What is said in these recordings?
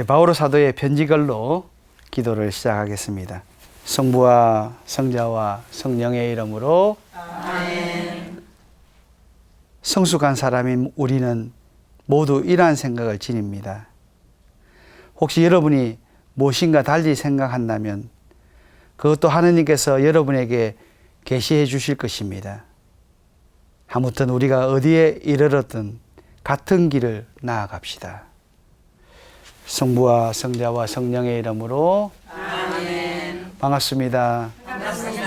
바오로 사도의 편지글로 기도를 시작하겠습니다. 성부와 성자와 성령의 이름으로 아멘. 성숙한 사람인 우리는 모두 이러한 생각을 지닙니다. 혹시 여러분이 무엇인가 달리 생각한다면 그것도 하느님께서 여러분에게 계시해 주실 것입니다. 아무튼 우리가 어디에 이르렀든 같은 길을 나아갑시다. 성부와 성자와 성령의 이름으로 아멘. 반갑습니다. 반갑습니다.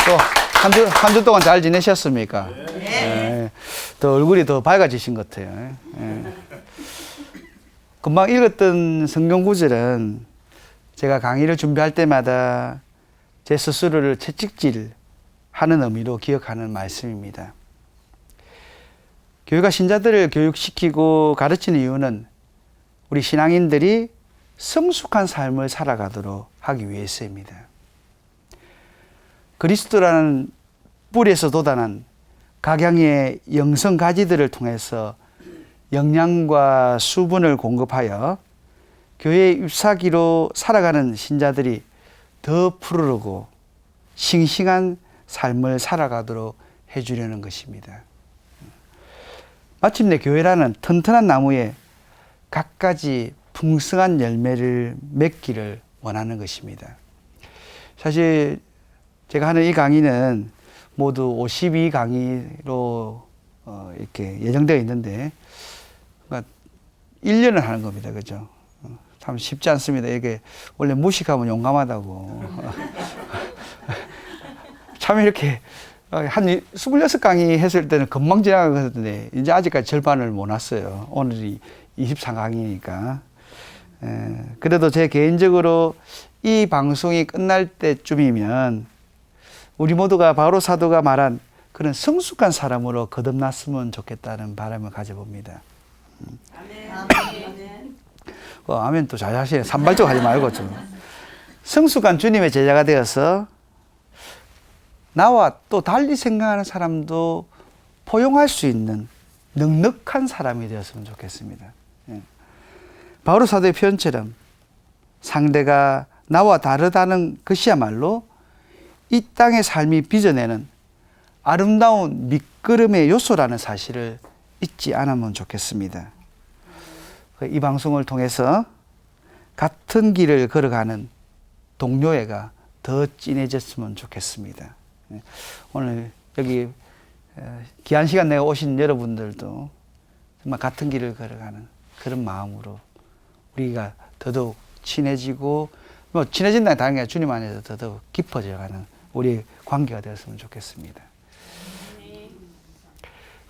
또 한 주 동안 잘 지내셨습니까? 네. 또 얼굴이 더 밝아지신 것 같아요. 네. 금방 읽었던 성경 구절은 제가 강의를 준비할 때마다 제 스스로를 채찍질하는 의미로 기억하는 말씀입니다. 교회가 신자들을 교육시키고 가르치는 이유는 우리 신앙인들이 성숙한 삶을 살아가도록 하기 위해서입니다. 그리스도라는 뿌리에서 돋아난 각양의 영성 가지들을 통해서 영양과 수분을 공급하여 교회의 잎사귀로 살아가는 신자들이 더 푸르르고 싱싱한 삶을 살아가도록 해주려는 것입니다. 마침내 교회라는 튼튼한 나무에 갖가지 풍성한 열매를 맺기를 원하는 것입니다. 사실 제가 하는 이 강의는 모두 52강의로 이렇게 예정되어 있는데 1년을 하는 겁니다. 그죠? 참 쉽지 않습니다. 이게 원래 무식하면 용감하다고. 참 이렇게 한 26강의 했을 때는 금방 지나가거든요. 이제 아직까지 절반을 못 왔어요. 오늘이 23강이니까. 그래도 제 개인적으로 이 방송이 끝날 때쯤이면 우리 모두가 바오로 사도가 말한 그런 성숙한 사람으로 거듭났으면 좋겠다는 바람을 가져봅니다. 아멘. 아멘. 아멘 또 잘 하시네. 산발적 하지 말고 좀. 성숙한 주님의 제자가 되어서 나와 또 달리 생각하는 사람도 포용할 수 있는 넉넉한 사람이 되었으면 좋겠습니다. 바오로 사도의 표현처럼 상대가 나와 다르다는 것이야말로 이 땅의 삶이 빚어내는 아름다운 밑거름의 요소라는 사실을 잊지 않으면 좋겠습니다. 이 방송을 통해서 같은 길을 걸어가는 동료애가 더 진해졌으면 좋겠습니다. 오늘 여기 귀한 시간 내가 오신 여러분들도 정말 같은 길을 걸어가는 그런 마음으로 우리가 더더욱 친해지고 친해진다는 다른 게 아니라 주님 안에서 더더욱 깊어져가는 우리의 관계가 되었으면 좋겠습니다.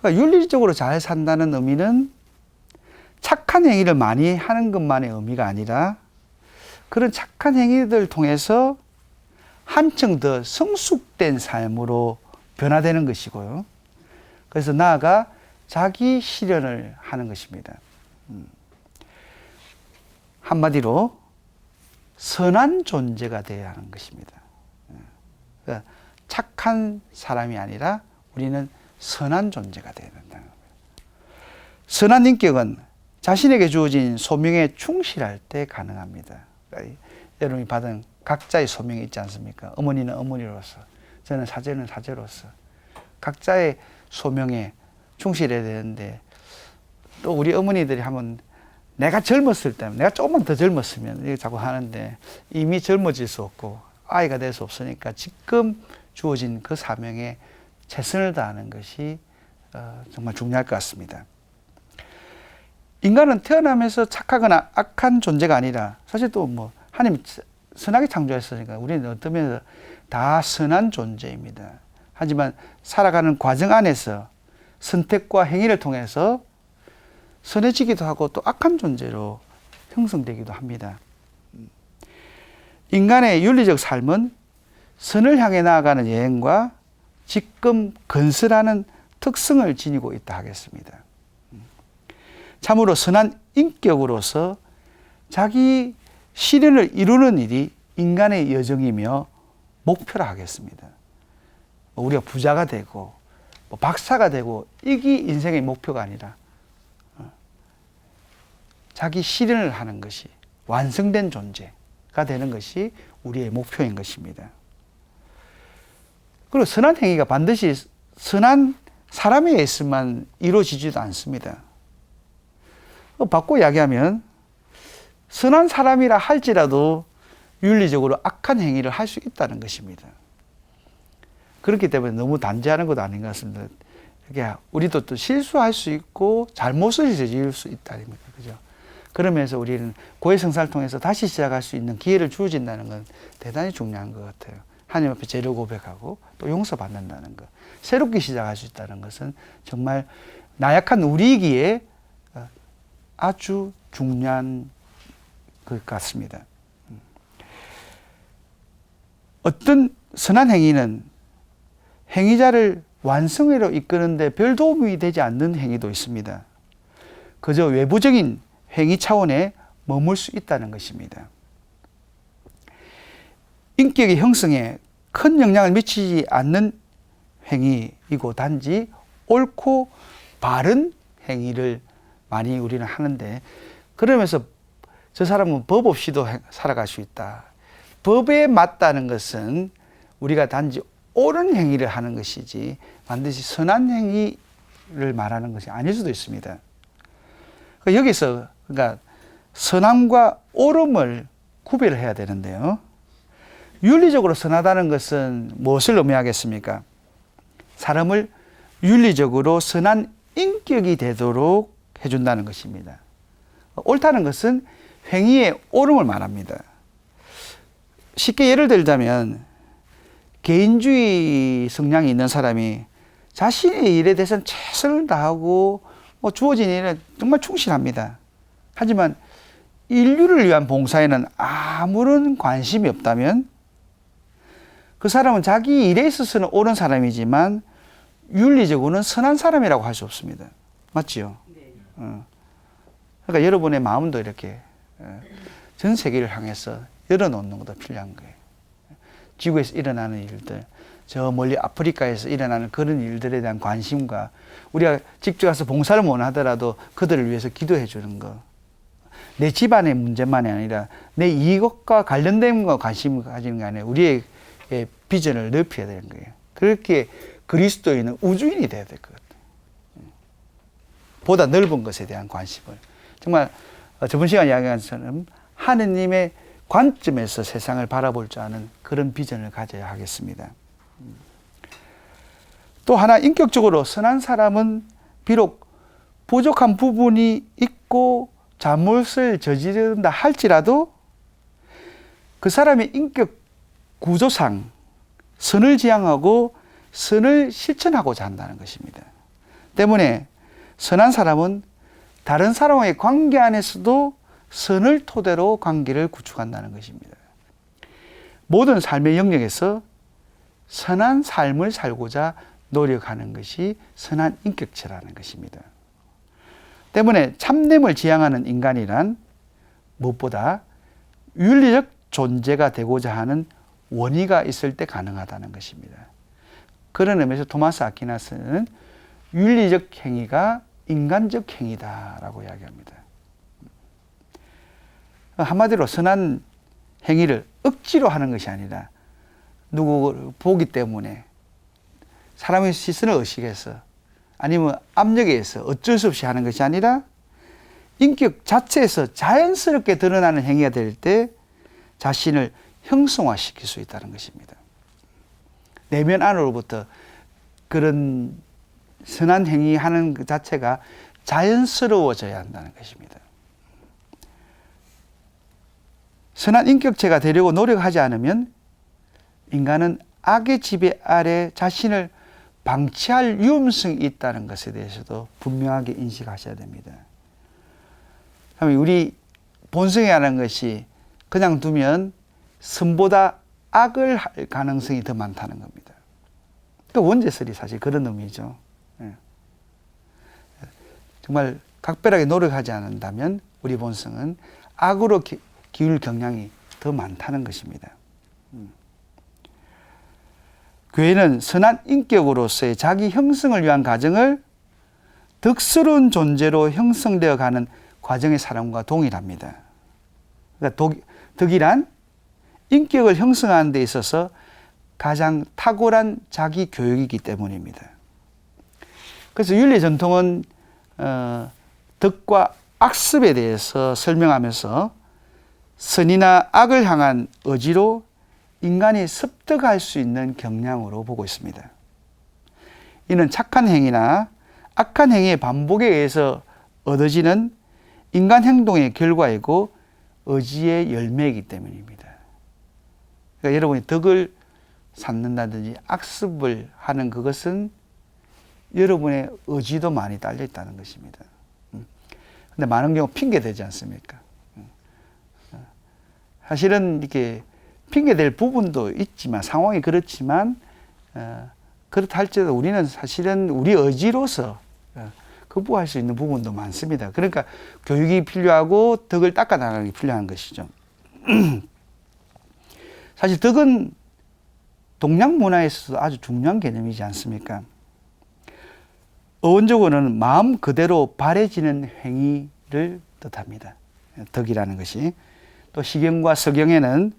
그러니까 윤리적으로 잘 산다는 의미는 착한 행위를 많이 하는 것만의 의미가 아니라 그런 착한 행위들을 통해서 한층 더 성숙된 삶으로 변화되는 것이고요. 그래서 나아가 자기 실현을 하는 것입니다. 한마디로 선한 존재가 되어야 하는 것입니다. 그러니까 착한 사람이 아니라 우리는 선한 존재가 되어야 된다는 겁니다. 선한 인격은 자신에게 주어진 소명에 충실할 때 가능합니다. 그러니까 여러분이 받은 각자의 소명이 있지 않습니까? 어머니는 어머니로서, 저는 사제는 사제로서 각자의 소명에 충실해야 되는데 또 우리 어머니들이 하면 내가 젊었을 때, 내가 조금만 더 젊었으면 이렇게 자꾸 하는데 이미 젊어질 수 없고 아이가 될 수 없으니까 지금 주어진 그 사명에 최선을 다하는 것이 정말 중요할 것 같습니다. 인간은 태어나면서 착하거나 악한 존재가 아니라 사실 또 뭐 하나님이 선하게 창조했으니까 우리는 어떤 면에서 다 선한 존재입니다. 하지만 살아가는 과정 안에서 선택과 행위를 통해서 선해지기도 하고 또 악한 존재로 형성되기도 합니다. 인간의 윤리적 삶은 선을 향해 나아가는 여행과 지금 건설하는 특성을 지니고 있다 하겠습니다. 참으로 선한 인격으로서 자기 실현을 이루는 일이 인간의 여정이며 목표라 하겠습니다. 우리가 부자가 되고 뭐 박사가 되고 이게 인생의 목표가 아니라 자기 실현을 하는 것이 완성된 존재가 되는 것이 우리의 목표인 것입니다. 그리고 선한 행위가 반드시 선한 사람에 의해서만 이루어지지도 않습니다. 바꿔 이야기하면 선한 사람이라 할지라도 윤리적으로 악한 행위를 할 수 있다는 것입니다. 그렇기 때문에 너무 단죄하는 것도 아닌 것 같습니다. 그러니까 우리도 또 실수할 수 있고 잘못을 저지를 수 있다는 거죠. 그죠? 그러면서 우리는 고해성사를 통해서 다시 시작할 수 있는 기회를 주어진다는 건 대단히 중요한 것 같아요. 하나님 앞에 죄를 고백하고 또 용서받는다는 것. 새롭게 시작할 수 있다는 것은 정말 나약한 우리이기에 아주 중요한 것 같습니다. 어떤 선한 행위는 행위자를 완성으로 이끄는데 별 도움이 되지 않는 행위도 있습니다. 그저 외부적인 행위 차원에 머물 수 있다는 것입니다. 인격의 형성에 큰 영향을 미치지 않는 행위이고 단지 옳고 바른 행위를 많이 우리는 하는데, 그러면서 저 사람은 법 없이도 살아갈 수 있다. 법에 맞다는 것은 우리가 단지 옳은 행위를 하는 것이지 반드시 선한 행위를 말하는 것이 아닐 수도 있습니다. 여기서 그러니까 선함과 옳음을 구별을 해야 되는데요. 윤리적으로 선하다는 것은 무엇을 의미하겠습니까? 사람을 윤리적으로 선한 인격이 되도록 해준다는 것입니다. 옳다는 것은 행위의 옳음을 말합니다. 쉽게 예를 들자면 개인주의 성향이 있는 사람이 자신의 일에 대해서는 최선을 다하고 주어진 일에 정말 충실합니다. 하지만 인류를 위한 봉사에는 아무런 관심이 없다면 그 사람은 자기 일에 있어서는 옳은 사람이지만 윤리적으로는 선한 사람이라고 할 수 없습니다. 맞지요? 네. 그러니까 여러분의 마음도 이렇게 전 세계를 향해서 열어놓는 것도 필요한 거예요. 지구에서 일어나는 일들, 저 멀리 아프리카에서 일어나는 그런 일들에 대한 관심과 우리가 직접 가서 봉사를 못 하더라도 그들을 위해서 기도해 주는 거. 내 집안의 문제만이 아니라 내 이익과 관련된 거 관심을 가지는 게 아니라 우리의 비전을 넓혀야 되는 거예요. 그렇게 그리스도인은 우주인이 돼야 될 것 같아요. 보다 넓은 것에 대한 관심을. 정말 저번 시간에 이야기한 것처럼 하느님의 관점에서 세상을 바라볼 줄 아는 그런 비전을 가져야 하겠습니다. 또 하나, 인격적으로 선한 사람은 비록 부족한 부분이 있고 잘못을 저지른다 할지라도 그 사람의 인격 구조상 선을 지향하고 선을 실천하고자 한다는 것입니다. 때문에 선한 사람은 다른 사람과의 관계 안에서도 선을 토대로 관계를 구축한다는 것입니다. 모든 삶의 영역에서 선한 삶을 살고자 노력하는 것이 선한 인격체라는 것입니다. 때문에 참됨을 지향하는 인간이란 무엇보다 윤리적 존재가 되고자 하는 원의가 있을 때 가능하다는 것입니다. 그런 의미에서 토마스 아퀴나스는 윤리적 행위가 인간적 행위다라고 이야기합니다. 한마디로 선한 행위를 억지로 하는 것이 아니라 누구를 보기 때문에 사람의 시선을 의식해서 아니면 압력에 의해서 어쩔 수 없이 하는 것이 아니라 인격 자체에서 자연스럽게 드러나는 행위가 될 때 자신을 형성화시킬 수 있다는 것입니다. 내면 안으로부터 그런 선한 행위하는 그 자체가 자연스러워져야 한다는 것입니다. 선한 인격체가 되려고 노력하지 않으면 인간은 악의 지배 아래 자신을 방치할 위험성이 있다는 것에 대해서도 분명하게 인식하셔야 됩니다. 우리 본성에 하는 것이 그냥 두면 선보다 악을 할 가능성이 더 많다는 겁니다. 그 원죄설이 사실 그런 의미죠. 정말 각별하게 노력하지 않는다면 우리 본성은 악으로 기울 경향이 더 많다는 것입니다. 교회는 선한 인격으로서의 자기 형성을 위한 과정을 덕스러운 존재로 형성되어 가는 과정의 사람과 동일합니다. 그러니까 덕이란 인격을 형성하는 데 있어서 가장 탁월한 자기 교육이기 때문입니다. 그래서 윤리 전통은 덕과 악습에 대해서 설명하면서 선이나 악을 향한 의지로 인간이 습득할 수 있는 경향으로 보고 있습니다. 이는 착한 행위나 악한 행위의 반복에 의해서 얻어지는 인간 행동의 결과이고 의지의 열매이기 때문입니다. 그러니까 여러분이 덕을 쌓는다든지 악습을 하는 그것은 여러분의 의지도 많이 딸려 있다는 것입니다. 근데 많은 경우 핑계 되지 않습니까? 사실은 이렇게 핑계 될 부분도 있지만, 상황이 그렇지만, 그렇다 할지라도 우리는 사실은 우리 의지로서 극복할 수 있는 부분도 많습니다. 그러니까 교육이 필요하고 덕을 닦아나가기 필요한 것이죠. 사실 덕은 동양 문화에서도 아주 중요한 개념이지 않습니까? 어원적으로는 마음 그대로 바래지는 행위를 뜻합니다. 덕이라는 것이. 또 시경과 서경에는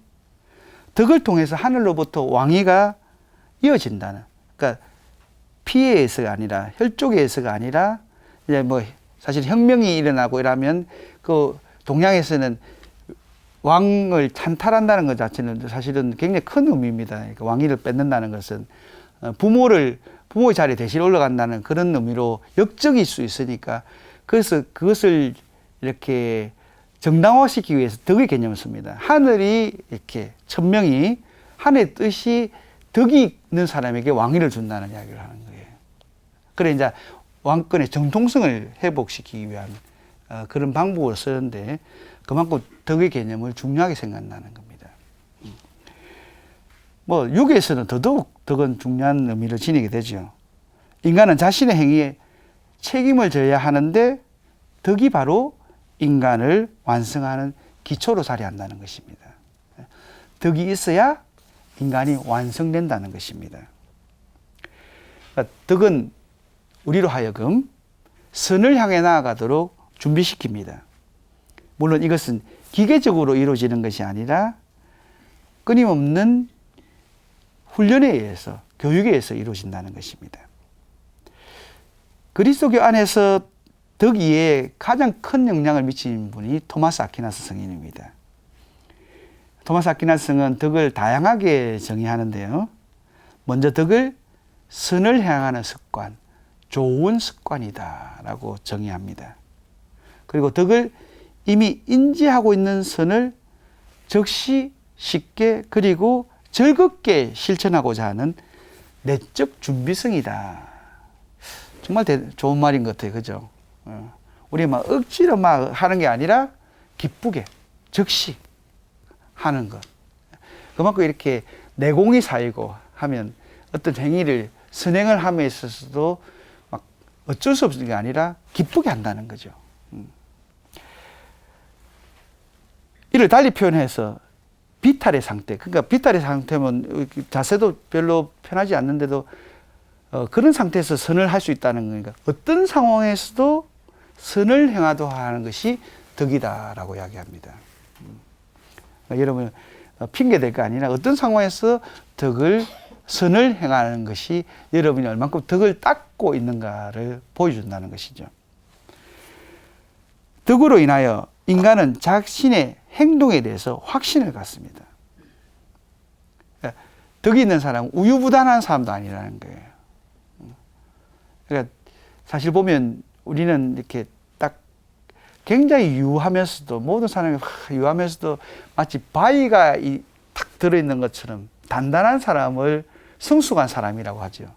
덕을 통해서 하늘로부터 왕위가 이어진다는, 그러니까 피에 의해서가 아니라, 혈족에 의해서가 아니라, 이제 뭐 사실 혁명이 일어나고 이러면 그 동양에서는 왕을 찬탈한다는 것 자체는 사실은 굉장히 큰 의미입니다. 그러니까 왕위를 뺏는다는 것은 부모의 자리에 대신 올라간다는 그런 의미로 역적일 수 있으니까, 그래서 그것을 이렇게 정당화시키기 위해서 덕의 개념을 씁니다. 하늘이 이렇게 천명이 하늘의 뜻이 덕이 있는 사람에게 왕위를 준다는 이야기를 하는 거예요. 그래 이제 왕권의 정통성을 회복시키기 위한 그런 방법을 쓰는데 그만큼 덕의 개념을 중요하게 생각나는 겁니다. 뭐 유교에서는 더더욱 덕은 중요한 의미를 지니게 되죠. 인간은 자신의 행위에 책임을 져야 하는데 덕이 바로 인간을 완성하는 기초로 자리한다는 것입니다. 덕이 있어야 인간이 완성된다는 것입니다. 그러니까 덕은 우리로 하여금 선을 향해 나아가도록 준비시킵니다. 물론 이것은 기계적으로 이루어지는 것이 아니라 끊임없는 훈련에 의해서, 교육에 의해서 이루어진다는 것입니다. 그리스도교 안에서 덕 이외에 가장 큰 영향을 미친 분이 토마스 아퀴나스 성인입니다. 토마스 아퀴나스 성은 덕을 다양하게 정의하는데요. 먼저 덕을 선을 향하는 습관, 좋은 습관이다 라고 정의합니다. 그리고 덕을 이미 인지하고 있는 선을 적시 쉽게 그리고 즐겁게 실천하고자 하는 내적 준비성이다. 정말 좋은 말인 것 같아요. 그죠? 우리 막 억지로 막 하는 게 아니라 기쁘게, 적시 하는 것. 그만큼 이렇게 내공이 쌓이고 하면 어떤 행위를 선행을 함에 있어서도 막 어쩔 수 없는 게 아니라 기쁘게 한다는 거죠. 이를 달리 표현해서 비탈의 상태, 그러니까 비탈의 상태면 자세도 별로 편하지 않는데도 그런 상태에서 선을 할 수 있다는 거니까 어떤 상황에서도 선을 행하도록 하는 것이 덕이다라고 이야기합니다. 그러니까 여러분 핑계 될 거 아니라 어떤 상황에서 선을 행하는 것이 여러분이 얼만큼 덕을 닦고 있는가를 보여준다는 것이죠. 덕으로 인하여 인간은 자신의 행동에 대해서 확신을 갖습니다. 그러니까 덕이 있는 사람은 우유부단한 사람도 아니라는 거예요. 그러니까 사실 보면 우리는 이렇게 딱 굉장히 유하면서도, 모든 사람이 유하면서도 마치 바위가 탁 들어있는 것처럼 단단한 사람을 성숙한 사람이라고 하죠.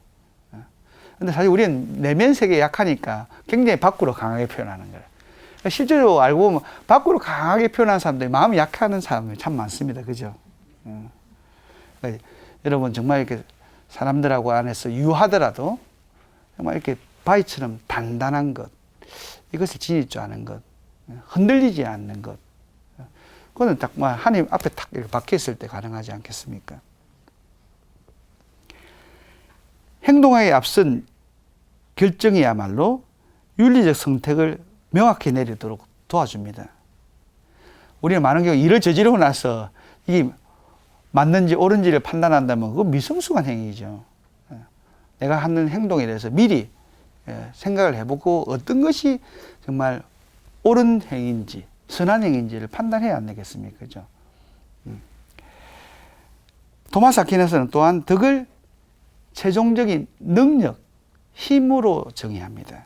근데 사실 우리는 내면 세계에 약하니까 굉장히 밖으로 강하게 표현하는 거예요. 실제로 알고 보면 밖으로 강하게 표현하는 사람들이 마음이 약하는 사람이 참 많습니다. 그죠? 그러니까 여러분 정말 이렇게 사람들하고 안에서 유하더라도 정말 이렇게 바위처럼 단단한 것, 이것을 지닐 줄 아는 것, 흔들리지 않는 것, 그거는 딱 하나님 앞에 탁 이렇게 박혀 있을 때 가능하지 않겠습니까? 행동에 앞선 결정이야말로 윤리적 선택을 명확히 내리도록 도와줍니다. 우리는 많은 경우 일을 저지르고 나서 이게 맞는지 옳은지를 판단한다면 그건 미성숙한 행위죠. 내가 하는 행동에 대해서 미리 생각을 해보고 어떤 것이 정말 옳은 행위인지 선한 행위인지를 판단해야 안 되겠습니까? 그죠? 토마스 아퀴나스는 또한 덕을 최종적인 능력, 힘으로 정의합니다.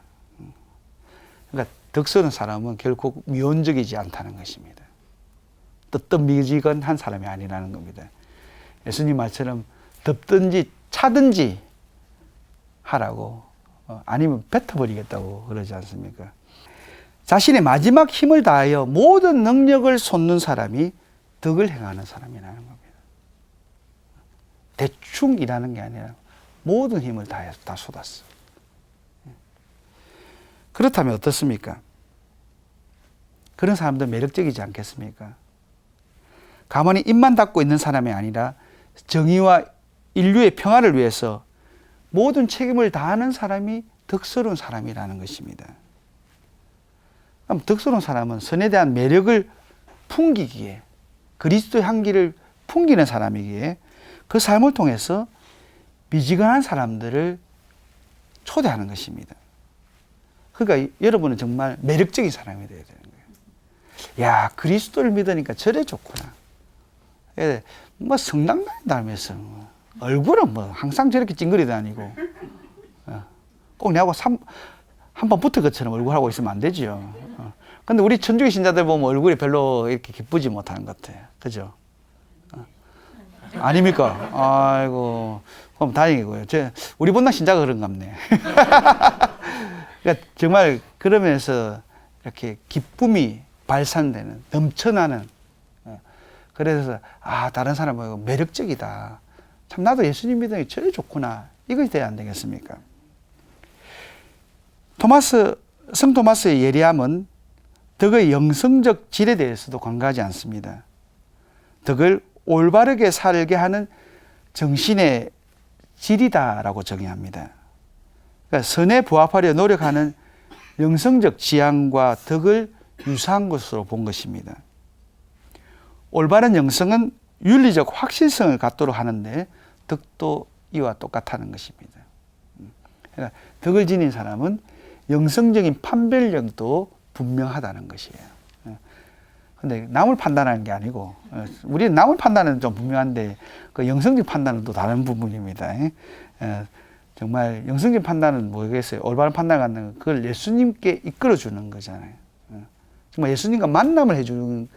그러니까 덕스러운 사람은 결코 미온적이지 않다는 것입니다. 뜨뜻미지근한 사람이 아니라는 겁니다. 예수님 말처럼 덮든지 차든지 하라고 아니면 뱉어버리겠다고 그러지 않습니까? 자신의 마지막 힘을 다하여 모든 능력을 쏟는 사람이 덕을 행하는 사람이라는 겁니다. 대충 일하는 게 아니라 모든 힘을 다해서 다 쏟았어. 그렇다면 어떻습니까? 그런 사람도 매력적이지 않겠습니까? 가만히 입만 닫고 있는 사람이 아니라 정의와 인류의 평화를 위해서 모든 책임을 다하는 사람이 덕스러운 사람이라는 것입니다. 그럼 덕스러운 사람은 선에 대한 매력을 풍기기에, 그리스도의 향기를 풍기는 사람이기에 그 삶을 통해서 미지근한 사람들을 초대하는 것입니다. 그러니까 여러분은 정말 매력적인 사람이 되어야 되는 거예요. 야, 그리스도를 믿으니까 저래 좋구나. 뭐 성당 다니면서 얼굴은 뭐 항상 저렇게 찡그리 다니고 꼭 내하고 한 번 붙을 것처럼 얼굴하고 있으면 안 되죠. 근데 우리 천주교 신자들 보면 얼굴이 별로 이렇게 기쁘지 못하는 것 같아요. 그죠? 아닙니까? 아이고, 그럼 다행이고요. 우리 본당 신자가 그런가 보네. 그러니까 정말 그러면서 이렇게 기쁨이 발산되는, 넘쳐나는, 그래서, 다른 사람은 매력적이다. 참, 나도 예수님 믿으니 저래 좋구나. 이것이 돼야 안 되겠습니까? 성 토마스의 예리함은 덕의 영성적 질에 대해서도 관가하지 않습니다. 덕을 올바르게 살게 하는 정신의 질이다라고 정의합니다. 그러니까 선에 부합하려 노력하는 영성적 지향과 덕을 유사한 것으로 본 것입니다. 올바른 영성은 윤리적 확실성을 갖도록 하는데 덕도 이와 똑같다는 것입니다. 그러니까 덕을 지닌 사람은 영성적인 판별력도 분명하다는 것이에요. 근데 남을 판단하는 게 아니고, 우리는 남을 판단은 좀 분명한데 그 영성적 판단은 또 다른 부분입니다. 정말 영성적 판단은 뭐겠어요? 올바른 판단을 갖는 건 그걸 예수님께 이끌어주는 거잖아요. 정말 예수님과 만남을 해주는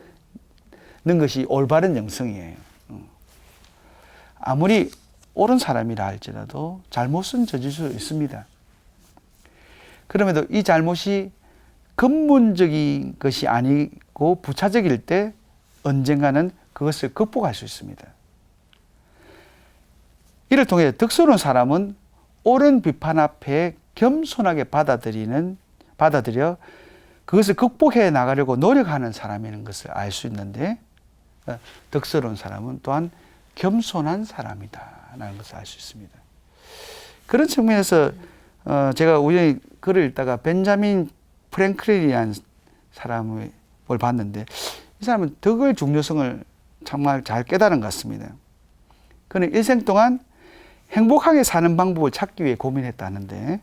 것이 올바른 영성이에요. 아무리 옳은 사람이라 할지라도 잘못은 저질 수 있습니다. 그럼에도 이 잘못이 근본적인 것이 아니고 부차적일 때 언젠가는 그것을 극복할 수 있습니다. 이를 통해 덕스러운 사람은 옳은 비판 앞에 겸손하게 받아들여 그것을 극복해 나가려고 노력하는 사람이라는 것을 알 수 있는데, 덕스러운 사람은 또한 겸손한 사람이다라는 것을 알 수 있습니다. 그런 측면에서 제가 우연히 글을 읽다가 벤자민 프랭클린이라는 사람을 봤는데, 이 사람은 덕의 중요성을 정말 잘 깨달은 것 같습니다. 그는 일생 동안 행복하게 사는 방법을 찾기 위해 고민했다는데,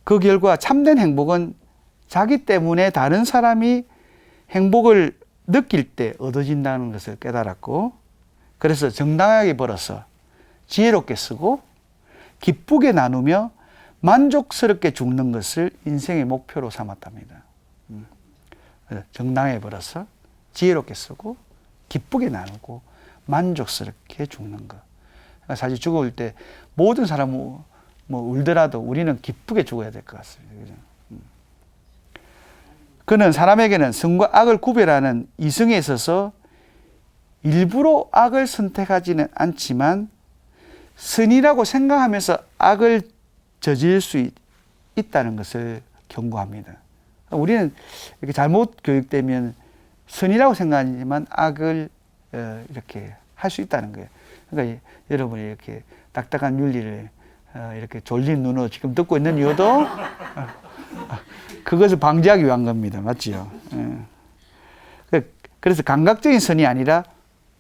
그 결과 참된 행복은 자기 때문에 다른 사람이 행복을 느낄 때 얻어진다는 것을 깨달았고, 그래서 정당하게 벌어서 지혜롭게 쓰고 기쁘게 나누며 만족스럽게 죽는 것을 인생의 목표로 삼았답니다. 정당하게 벌어서 지혜롭게 쓰고 기쁘게 나누고 만족스럽게 죽는 것. 사실 죽을 때 모든 사람은 뭐 울더라도 우리는 기쁘게 죽어야 될 것 같습니다. 그죠? 그는 사람에게는 선과 악을 구별하는 이성에 있어서 일부러 악을 선택하지는 않지만 선이라고 생각하면서 악을 저질 수 있다는 것을 경고합니다. 우리는 이렇게 잘못 교육되면 선이라고 생각하지만 악을 이렇게 할 수 있다는 거예요. 그러니까 여러분이 이렇게 딱딱한 윤리를 이렇게 졸린 눈으로 지금 듣고 있는 이유도 그것을 방지하기 위한 겁니다. 맞지요? 그래서 감각적인 선이 아니라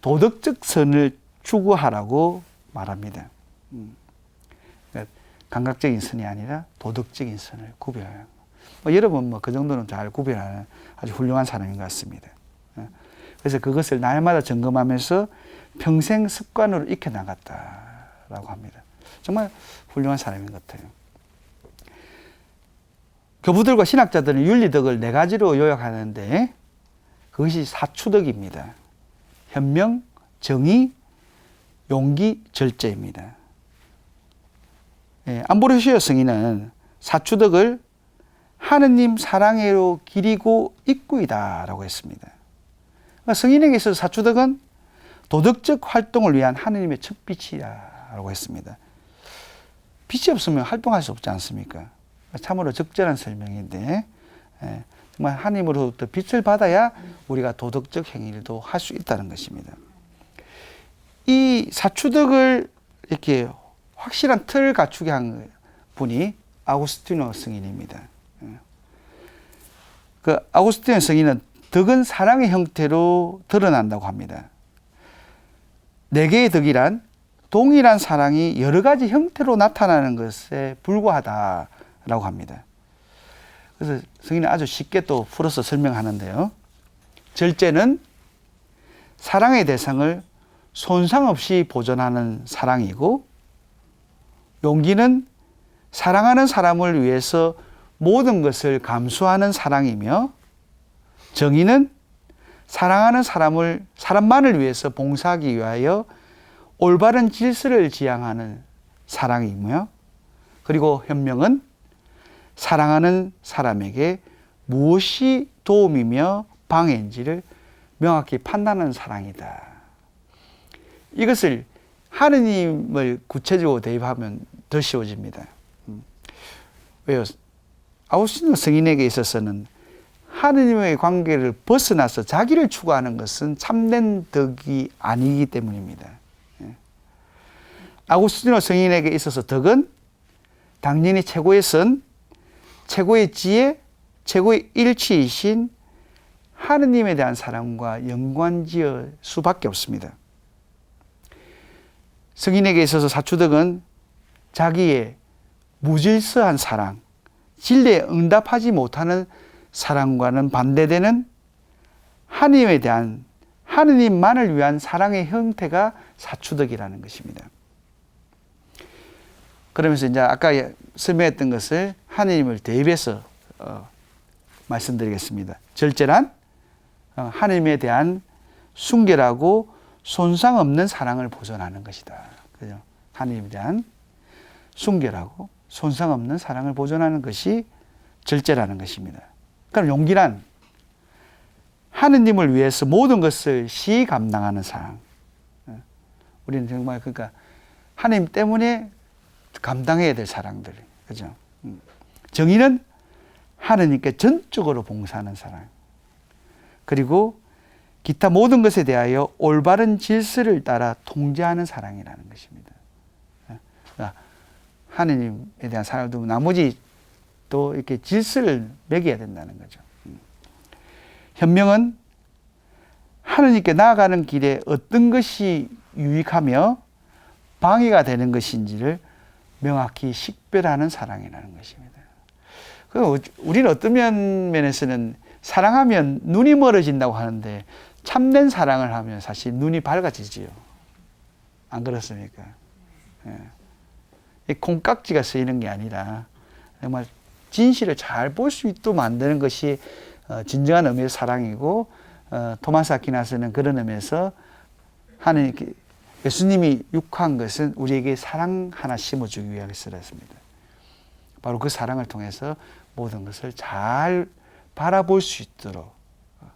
도덕적 선을 추구하라고 말합니다. 그러니까 감각적인 선이 아니라 도덕적인 선을 구별하는. 여러분 그 정도는 잘 구별하는 아주 훌륭한 사람인 것 같습니다. 그래서 그것을 날마다 점검하면서 평생 습관으로 익혀나갔다라고 합니다. 정말 훌륭한 사람인 것 같아요. 교부들과 신학자들은 윤리덕을 4가지로 요약하는데 그것이 4추덕입니다. 현명, 정의, 용기, 절제입니다. 암브로시오 성인은 4추덕을 하느님 사랑으로 기리고 입구이다라고 했습니다. 성인에게 있어서 4추덕은 도덕적 활동을 위한 하느님의 첫빛이라고 했습니다. 빛이 없으면 활동할 수 없지 않습니까? 참으로 적절한 설명인데 정말 하나님으로부터 빛을 받아야 우리가 도덕적 행위도 할 수 있다는 것입니다. 이 4추덕을 이렇게 확실한 틀을 갖추게 한 분이 아우구스티노 성인입니다. 그 아우구스티노 성인은 덕은 사랑의 형태로 드러난다고 합니다. 4개의 덕이란 동일한 사랑이 여러 가지 형태로 나타나는 것에 불과하다라고 합니다. 그래서 성인은 아주 쉽게 또 풀어서 설명하는데요. 절제는 사랑의 대상을 손상 없이 보존하는 사랑이고, 용기는 사랑하는 사람을 위해서 모든 것을 감수하는 사랑이며, 정의는 사랑하는 사람만을 위해서 봉사하기 위하여 올바른 질서를 지향하는 사랑이며, 그리고 현명은 사랑하는 사람에게 무엇이 도움이며 방해인지를 명확히 판단하는 사랑이다. 이것을 하느님을 구체적으로 대입하면 더 쉬워집니다. 왜요? 아우구스티노 성인에게 있어서는 하느님의 관계를 벗어나서 자기를 추구하는 것은 참된 덕이 아니기 때문입니다. 아우구스티노 성인에게 있어서 덕은 당연히 최고의 선, 최고의 지혜, 최고의 일치이신 하느님에 대한 사랑과 연관지을 수밖에 없습니다. 성인에게 있어서 4추덕은 자기의 무질서한 사랑, 진리에 응답하지 못하는 사랑과는 반대되는 하느님에 대한, 하느님만을 위한 사랑의 형태가 4추덕이라는 것입니다. 그러면서 이제 아까 설명했던 것을 하느님을 대입해서 말씀드리겠습니다. 절제란 하느님에 대한 순결하고 손상 없는 사랑을 보존하는 것이다. 그죠? 하느님에 대한 순결하고 손상 없는 사랑을 보존하는 것이 절제라는 것입니다. 그럼 용기란 하느님을 위해서 모든 것을 시히 감당하는 사랑. 우리는 정말 그러니까 하느님 때문에 감당해야 될 사랑들. 그죠? 정의는 하느님께 전적으로 봉사하는 사랑. 그리고 기타 모든 것에 대하여 올바른 질서를 따라 통제하는 사랑이라는 것입니다. 그러니까 하느님에 대한 사랑을 두고 나머지 또 이렇게 질서를 매겨야 된다는 거죠. 현명은 하느님께 나아가는 길에 어떤 것이 유익하며 방해가 되는 것인지를 명확히 식별하는 사랑이라는 것입니다. 우리는 어떤 면에서는 사랑하면 눈이 멀어진다고 하는데 참된 사랑을 하면 사실 눈이 밝아지지요. 안 그렇습니까? 이 콩깍지가 쓰이는 게 아니라 정말 진실을 잘 볼 수 있도록 만드는 것이 진정한 의미의 사랑이고, 토마스 아퀴나스는 그런 의미에서 예수님이 육한 것은 우리에게 사랑 하나 심어주기 위해서였습니다. 바로 그 사랑을 통해서 모든 것을 잘 바라볼 수 있도록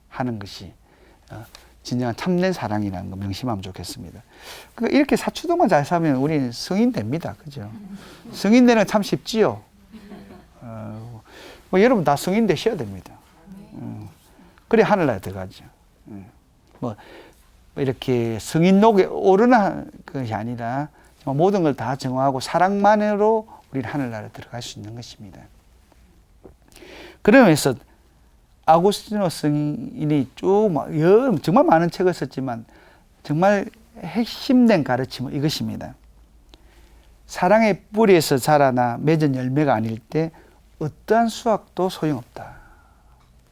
하는 것이 진정한 참된 사랑이라는 거 명심하면 좋겠습니다. 그러니까 이렇게 4추덕만 잘 살면 우리는 성인 됩니다. 그죠? 성인 되는 건 참 쉽지요. 여러분 다 성인 되셔야 됩니다. 그래 하늘나라에 들어가죠. 이렇게 성인록에 오르는 것이 아니라 모든 걸 다 정하고 사랑만으로 우리는 하늘나라에 들어갈 수 있는 것입니다. 그러면서 아구스티노 성인이 정말 많은 책을 썼지만 정말 핵심된 가르침은 이것입니다. 사랑의 뿌리에서 자라나 맺은 열매가 아닐 때 어떠한 수확도 소용없다.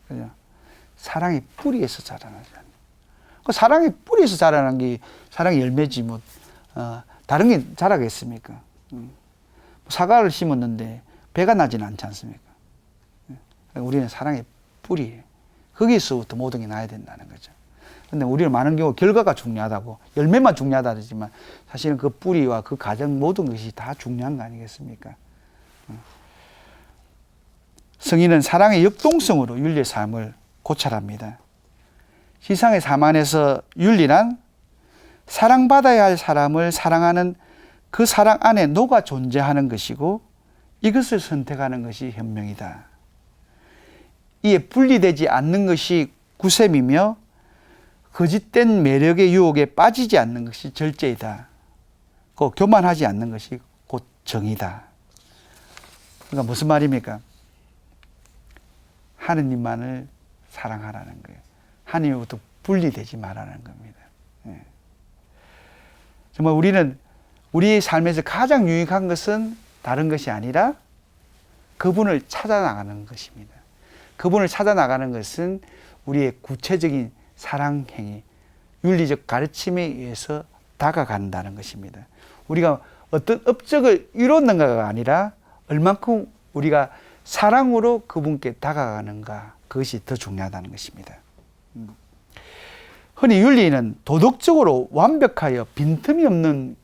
그죠? 사랑의 뿌리에서 자라나지 않는. 사랑의 뿌리에서 자라는 게 사랑의 열매지 다른 게 자라겠습니까? 사과를 심었는데 배가 나지는 않지 않습니까? 우리는 사랑의 뿌리예요. 거기서부터 모든 게 나야 된다는 거죠. 근데 우리는 많은 경우 결과가 중요하다고, 열매만 중요하다 그러지만 사실은 그 뿌리와 그 과정 모든 것이 다 중요한 거 아니겠습니까? 성인은 사랑의 역동성으로 윤리의 삶을 고찰합니다. 시상의 사만에서 윤리란 사랑받아야 할 사람을 사랑하는 그 사랑 안에 녹아 존재하는 것이고 이것을 선택하는 것이 현명이다. 이에 분리되지 않는 것이 구셈이며 거짓된 매력의 유혹에 빠지지 않는 것이 절제이다. 교만하지 않는 것이 곧 정의다. 그러니까 무슨 말입니까? 하느님만을 사랑하라는 거예요. 하나님으로부터 분리되지 말라는 겁니다. 정말 우리는 우리의 삶에서 가장 유익한 것은 다른 것이 아니라 그분을 찾아 나가는 것입니다. 그분을 찾아 나가는 것은 우리의 구체적인 사랑 행위, 윤리적 가르침에 의해서 다가간다는 것입니다. 우리가 어떤 업적을 이뤘는가가 아니라 얼만큼 우리가 사랑으로 그분께 다가가는가, 그것이 더 중요하다는 것입니다. 흔히 윤리는 도덕적으로 완벽하여 빈틈이 없는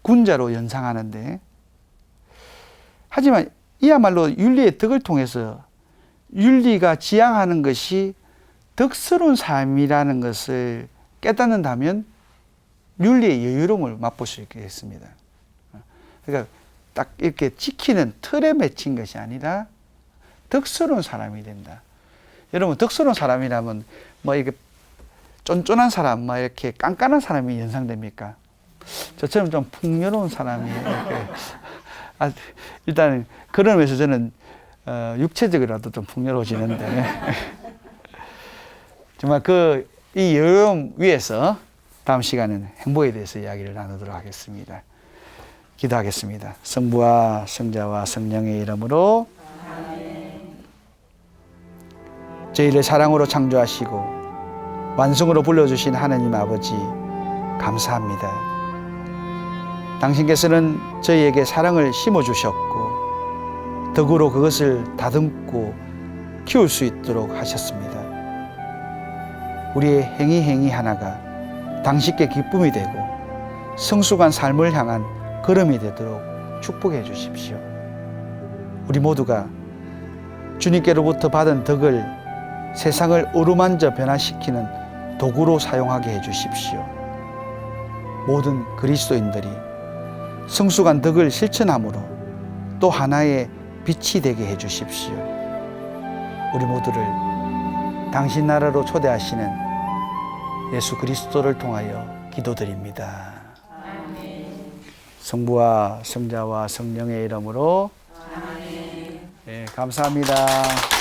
군자로 연상하는데, 하지만 이야말로 윤리의 덕을 통해서 윤리가 지향하는 것이 덕스러운 삶이라는 것을 깨닫는다면 윤리의 여유로움을 맛볼 수 있겠습니다. 그러니까 딱 이렇게 지키는 틀에 맺힌 것이 아니라 덕스러운 사람이 된다. 여러분, 덕스러운 사람이라면 이렇게 쫀쫀한 사람, 이렇게 깐깐한 사람이 연상됩니까? 저처럼 좀 풍요로운 사람이 이렇게 일단 그런 면에서 저는 육체적이라도 좀 풍요로워지는데 정말 이 여유로움 위에서 다음 시간에는 행복에 대해서 이야기를 나누도록 하겠습니다. 기도하겠습니다. 성부와 성자와 성령의 이름으로 저희를 사랑으로 창조하시고 완성으로 불러주신 하나님 아버지 감사합니다. 당신께서는 저희에게 사랑을 심어주셨고 덕으로 그것을 다듬고 키울 수 있도록 하셨습니다. 우리의 행위 하나가 당신께 기쁨이 되고 성숙한 삶을 향한 걸음이 되도록 축복해 주십시오. 우리 모두가 주님께로부터 받은 덕을 세상을 어루만져 변화시키는 도구로 사용하게 해 주십시오. 모든 그리스도인들이 성숙한 덕을 실천함으로 또 하나의 빛이 되게 해 주십시오. 우리 모두를 당신 나라로 초대하시는 예수 그리스도를 통하여 기도드립니다. 성부와 성자와 성령의 이름으로. 아멘. 네, 감사합니다.